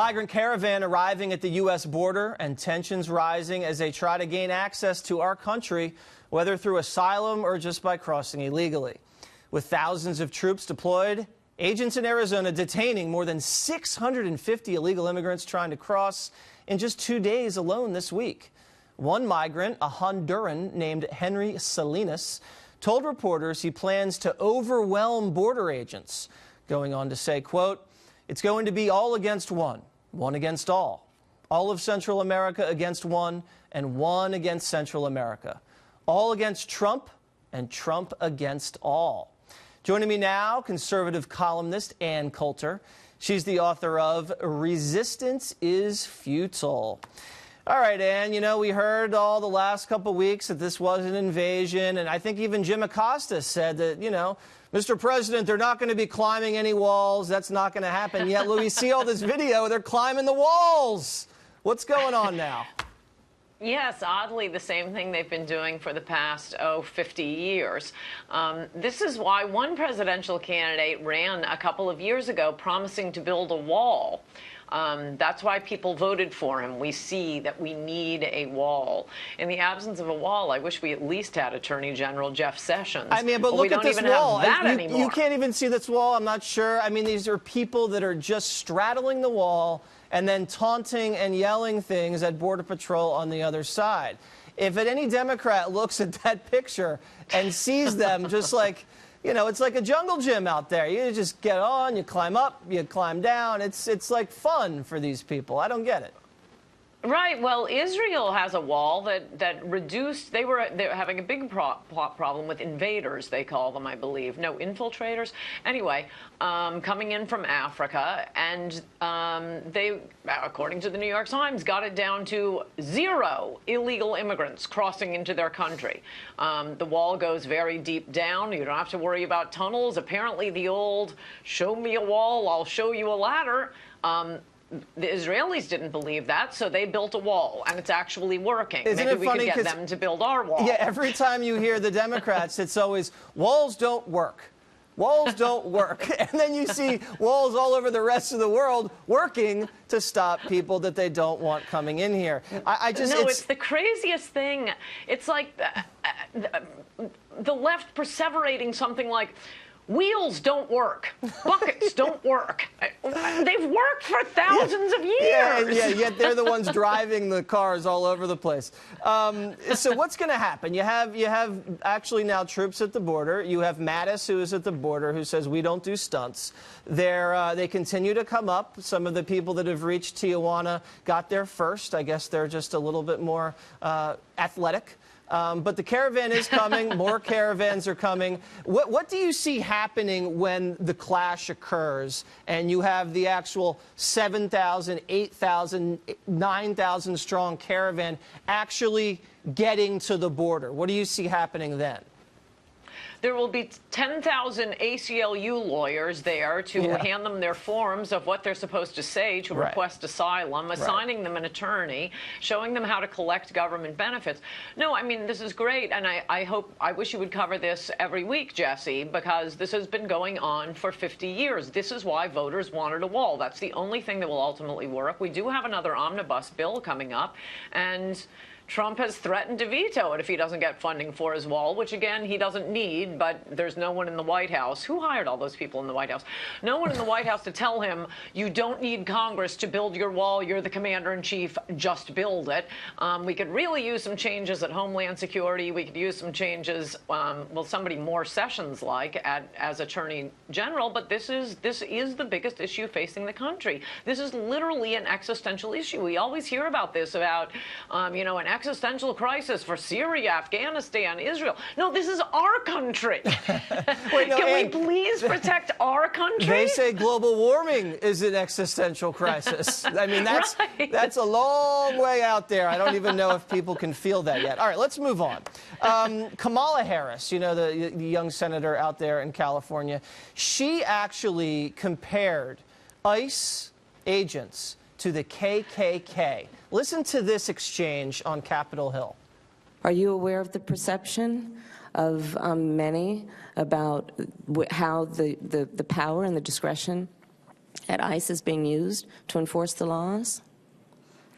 Migrant caravan arriving at the U.S. border and tensions rising as they try to gain access to our country, whether through asylum or just by crossing illegally. With thousands of troops deployed, agents in Arizona detaining more than 650 illegal immigrants trying to cross in just 2 days alone this week. One migrant, a Honduran named Henry Salinas, told reporters he plans to overwhelm border agents, going on to say, quote, "It's going to be all against one, one against all of Central America against one, and one against Central America. All against Trump, and Trump against all." Joining me now, conservative columnist Ann Coulter. She's the author of Resistance is Futile. All right, Ann, you know, we heard all the last couple weeks that this was an invasion, and I think even Jim Acosta said that, you know, Mr. President, they're not going to be climbing any walls. That's not going to happen. Yet, we see all this video. They're climbing the walls. What's going on now? Yes, oddly, the same thing they've been doing for the past, 50 years. This is why one presidential candidate ran a couple of years ago promising to build a wall. That's why people voted for him. We see that we need a wall. In the absence of a wall, I wish we at least had Attorney General Jeff Sessions. I mean, but look at this wall. We don't even have that anymore. You can't even see this wall. I'm not sure. I mean, these are people that are just straddling the wall and then taunting and yelling things at Border Patrol on the other side. If any Democrat looks at that picture and sees them just like, you know, it's like a jungle gym out there. You just get on, you climb up, you climb down. It's like fun for these people. I don't get it. Right. Well, Israel has a wall that reduced. They're having a big problem with invaders. They call them, I believe. No, infiltrators. Anyway, coming in from Africa, and they, according to the New York Times, got it down to 0 illegal immigrants crossing into their country. The wall goes very deep down. You don't have to worry about tunnels. Apparently, the old "show me a wall, I'll show you a ladder." The Israelis didn't believe that, so they built a wall, and it's actually working. Isn't Maybe it we funny could get them to build our wall. Yeah, every time you hear the Democrats, it's always, walls don't work. Walls don't work. And then you see walls all over the rest of the world working to stop people that they don't want coming in here. It's the craziest thing. It's like the left perseverating something like, wheels don't work. Buckets don't work. They've worked for thousands of years. Yeah, yet they're the ones driving the cars all over the place. So what's going to happen? You have actually now troops at the border. You have Mattis, who is at the border, who says we don't do stunts. They continue to come up. Some of the people that have reached Tijuana got there first. I guess they're just a little bit more athletic. But the caravan is coming. More caravans are coming. What do you see happening when the clash occurs and you have the actual 7,000, 8,000, 9,000 strong caravan actually getting to the border? What do you see happening then? There will be 10,000 ACLU lawyers there to hand them their forms of what they're supposed to say to request asylum, assigning them an attorney, showing them how to collect government benefits. No, I mean, this is great, and I wish you would cover this every week, Jesse, because this has been going on for 50 years. This is why voters wanted a wall. That's the only thing that will ultimately work. We do have another omnibus bill coming up, and Trump has threatened to veto it if he doesn't get funding for his wall, which, again, he doesn't need, but there's no one in the White House. Who hired all those people in the White House? No one in the White House to tell him, you don't need Congress to build your wall. You're the commander-in-chief. Just build it. We could really use some changes at Homeland Security. We could use some changes, well, somebody more Sessions-like as Attorney General, but this is the biggest issue facing the country. This is literally an existential issue. We always hear about this, about, you know, an existential crisis for Syria, Afghanistan, Israel. No, this is our country. Wait, no, Can we please protect our country? They say global warming is an existential crisis. I mean, that's a long way out there. I don't even know if people can feel that yet. All right, let's move on. Kamala Harris, you know, the young senator out there in California, she actually compared ICE agents to the KKK. Listen to this exchange on Capitol Hill. Are you aware of the perception of many about how the power and the discretion at ICE is being used to enforce the laws?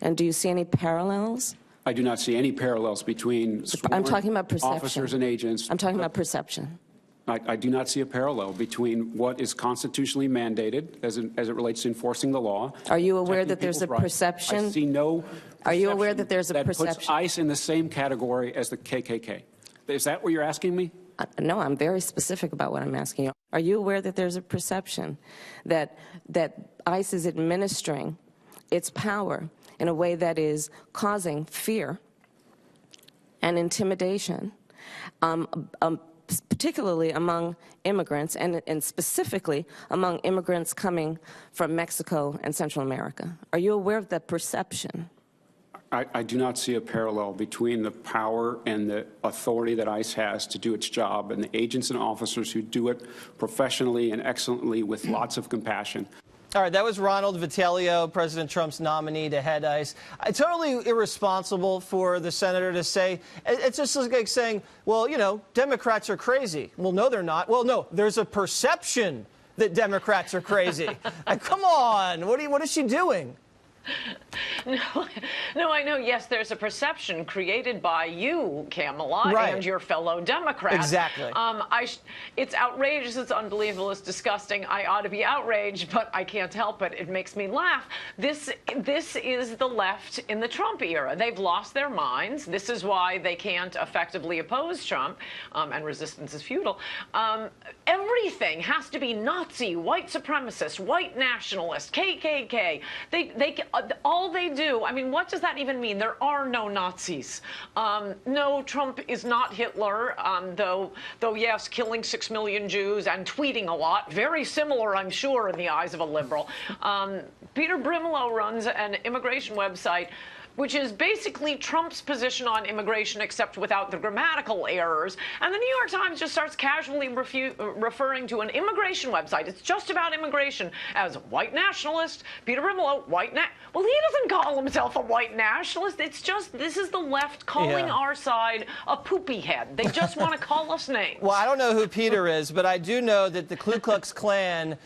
And do you see any parallels? I do not see any parallels between sworn I'm talking about perception. officers and agents. I'm talking about perception. I do not see a parallel between what is constitutionally mandated as it relates to enforcing the law. Are you aware that there's a perception? I see no Are you aware that there's a that perception? puts ICE in the same category as the KKK. Is that what you're asking me? No, I'm very specific about what I'm asking you. Are you aware that there's a perception that ICE is administering its power in a way that is causing fear and intimidation, particularly among immigrants, and specifically among immigrants coming from Mexico and Central America? Are you aware of that perception? I do not see a parallel between the power and the authority that ICE has to do its job and the agents and officers who do it professionally and excellently with lots of compassion. All right, that was Ronald Vitelio, President Trump's nominee to head ICE. It's totally irresponsible for the senator to say, it's just like saying, well, you know, Democrats are crazy. Well, no, they're not. Well, no, there's a perception that Democrats are crazy. Come on, what is she doing? No, I know. Yes, there's a perception created by you, Kamala, right, and your fellow Democrats. Exactly. It's outrageous. It's unbelievable. It's disgusting. I ought to be outraged, but I can't help it. It makes me laugh. This is the left in the Trump era. They've lost their minds. This is why they can't effectively oppose Trump, and resistance is futile. Everything has to be Nazi, white supremacist, white nationalist, KKK. All they do, I mean, what does that even mean? There are no Nazis. No, Trump is not Hitler, though yes, killing 6 million Jews and tweeting a lot. Very similar, I'm sure, in the eyes of a liberal. Peter Brimelow runs an immigration website which is basically Trump's position on immigration, except without the grammatical errors. And the New York Times just starts casually referring to an immigration website. It's just about immigration as white nationalist. Peter Brimelow, well, he doesn't call himself a white nationalist. It's just, this is the left calling our side a poopy head. They just want to call us names. Well, I don't know who Peter is, but I do know that the Ku Klux Klan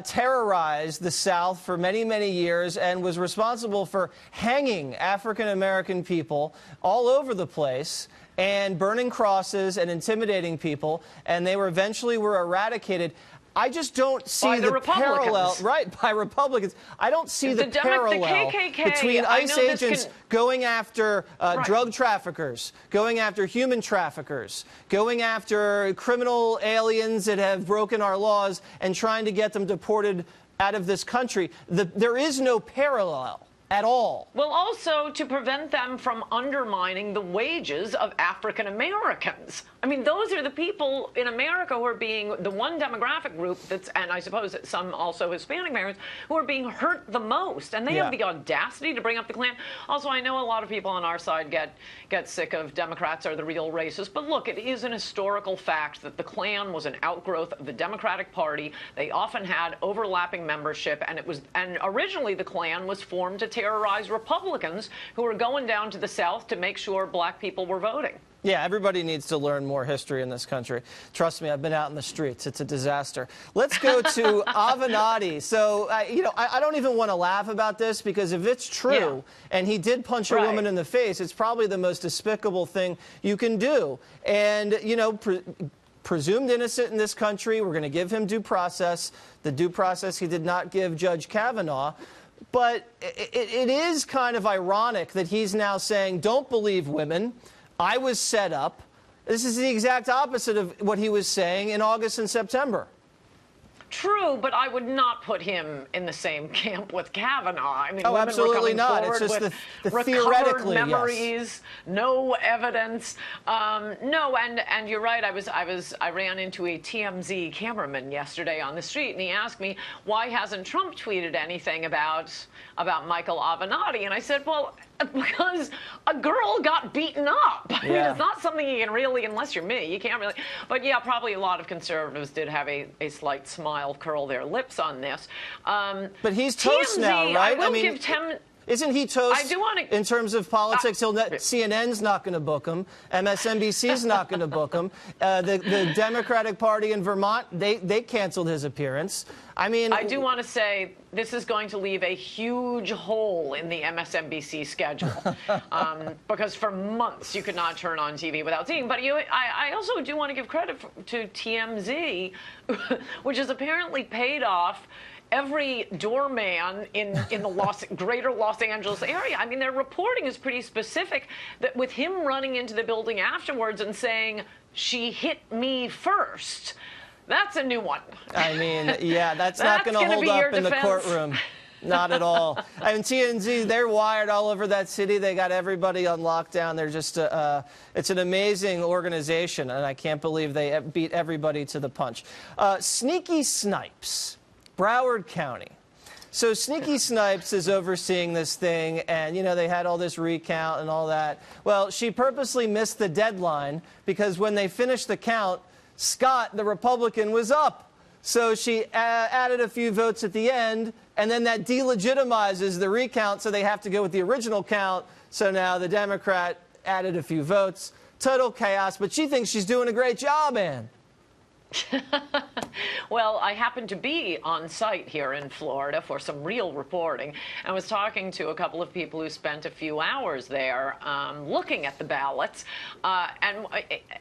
terrorized the South for many, many years and was responsible for hanging African-American people all over the place and burning crosses and intimidating people, and they were eventually eradicated. I just don't see the parallel, right, by Republicans. I don't see the parallel between ICE agents going after drug traffickers, going after human traffickers, going after criminal aliens that have broken our laws and trying to get them deported out of this country. There is no parallel at all. Well, also to prevent them from undermining the wages of African Americans. I mean, those are the people in America who are being, the one demographic group that's, and I suppose some also Hispanic Americans, who are being hurt the most. And they have the audacity to bring up the Klan. Also, I know a lot of people on our side get sick of Democrats are the real racists. But look, it is an historical fact that the Klan was an outgrowth of the Democratic Party. They often had overlapping membership, and originally the Klan was formed to terrorize Republicans who were going down to the South to make sure black people were voting. Yeah, everybody needs to learn more history in this country. Trust me, I've been out in the streets. It's a disaster. Let's go to Avenatti. So, you know, I don't even want to laugh about this because if it's true and he did punch a woman in the face, it's probably the most despicable thing you can do. And, you know, presumed innocent in this country, we're going to give him due process. The due process he did not give Judge Kavanaugh. But it is kind of ironic that he's now saying, don't believe women. I was set up. This is the exact opposite of what he was saying in August and September. True, but I would not put him in the same camp with Kavanaugh. I mean, women absolutely not. It's just the theoretically, memories, no evidence. No, and you're right. I ran into a TMZ cameraman yesterday on the street, and he asked me, why hasn't Trump tweeted anything about Michael Avenatti? And I said, well, because a girl got beaten up. I mean, it's not something you can really, unless you're me, you can't really. But yeah, probably a lot of conservatives did have a slight smile curl their lips on this. But he's toast now, right? I mean, Isn't he toast I do want to, in terms of politics? CNN's not going to book him. MSNBC's not going to book him. The Democratic Party in Vermont, they canceled his appearance. I mean, I do want to say this is going to leave a huge hole in the MSNBC schedule because for months you could not turn on TV without seeing. But I also do want to give credit to TMZ, which has apparently paid off every doorman in the greater Los Angeles area. I mean, their reporting is pretty specific that with him running into the building afterwards and saying, "She hit me first." That's a new one. I mean, yeah, that's not going to hold up in the courtroom. Not at all. I mean, TMZ, they're wired all over that city. They got everybody on lockdown. They're just, it's an amazing organization, and I can't believe they beat everybody to the punch. Sneaky Snipes, Broward County. So Sneaky Snipes is overseeing this thing, and, you know, they had all this recount and all that. Well, she purposely missed the deadline because when they finished the count, Scott, the Republican, was up. So she added a few votes at the end, and then that delegitimizes the recount, so they have to go with the original count. So now the Democrat added a few votes. Total chaos, but she thinks she's doing a great job, Ann. Well, I happened to be on site here in Florida for some real reporting and was talking to a couple of people who spent a few hours there looking at the ballots. And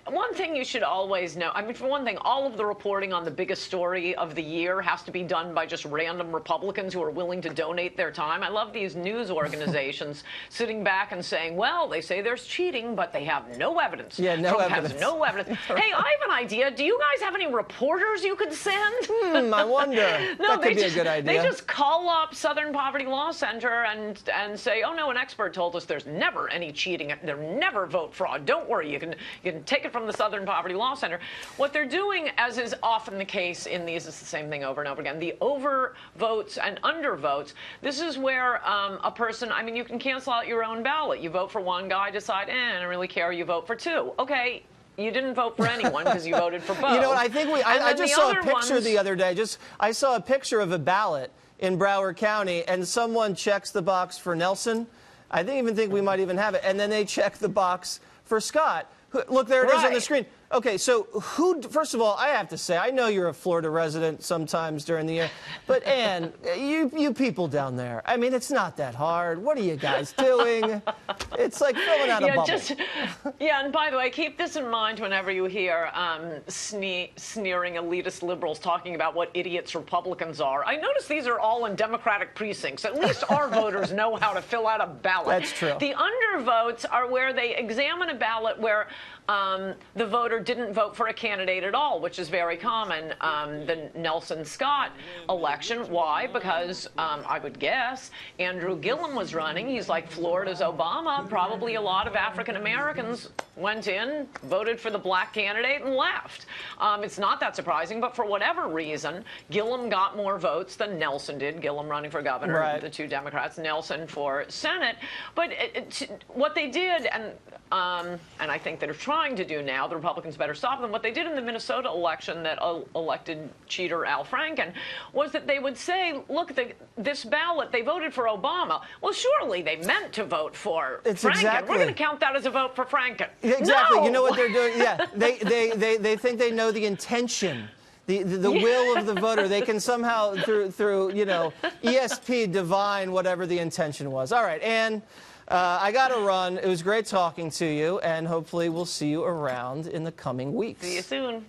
one thing you should always know, I mean, for one thing, all of the reporting on the biggest story of the year has to be done by just random Republicans who are willing to donate their time. I love these news organizations sitting back and saying, well, they say there's cheating, but they have no evidence. Yeah, no Trump evidence. has no evidence. Hey, I have an idea. Do you guys have any reporters you could send? I wonder. No, that could be a good idea. They just call up Southern Poverty Law Center and say, oh, no, an expert told us there's never any cheating. There's never vote fraud. Don't worry. You can take it from the Southern Poverty Law Center. What they're doing, as is often the case in these, is the same thing over and over again. The overvotes and undervotes. This is where a person, I mean, you can cancel out your own ballot. You vote for one guy, decide, I don't really care. You vote for two. Okay. You didn't vote for anyone because you voted for both. You know what? I think I just saw a picture the other day. I saw a picture of a ballot in Broward County, and someone checks the box for Nelson. I even think we might even have it. And then they check the box for Scott. Look, there it is on the screen. Okay, so first of all, I have to say, I know you're a Florida resident sometimes during the year, but Ann, you people down there, I mean, it's not that hard. What are you guys doing? It's like filling out a bubble. And by the way, keep this in mind whenever you hear sneering elitist liberals talking about what idiots Republicans are. I notice these are all in Democratic precincts. At least our voters know how to fill out a ballot. That's true. The undervotes are where they examine a ballot where the voter didn't vote for a candidate at all, which is very common. The Nelson Scott election. Why? Because I would guess Andrew Gillum was running. He's like Florida's Obama. Probably a lot of African Americans went in, voted for the black candidate, and left. It's not that surprising, but for whatever reason, Gillum got more votes than Nelson did. Gillum running for governor, right. The two Democrats, Nelson for Senate. But what they did, and I think they're trying to do now, the Republicans better stop them. What they did in the Minnesota election that elected cheater Al Franken was that they would say, look, this ballot, they voted for Obama. Well, surely they meant to vote for Franken. Exactly. We're going to count that as a vote for Franken. Exactly. No! You know what they're doing? Yeah. They think they know the intention. The will of the voter. They can somehow, through you know, ESP divine whatever the intention was. All right, Ann, I got to run. It was great talking to you, and hopefully we'll see you around in the coming weeks. See you soon.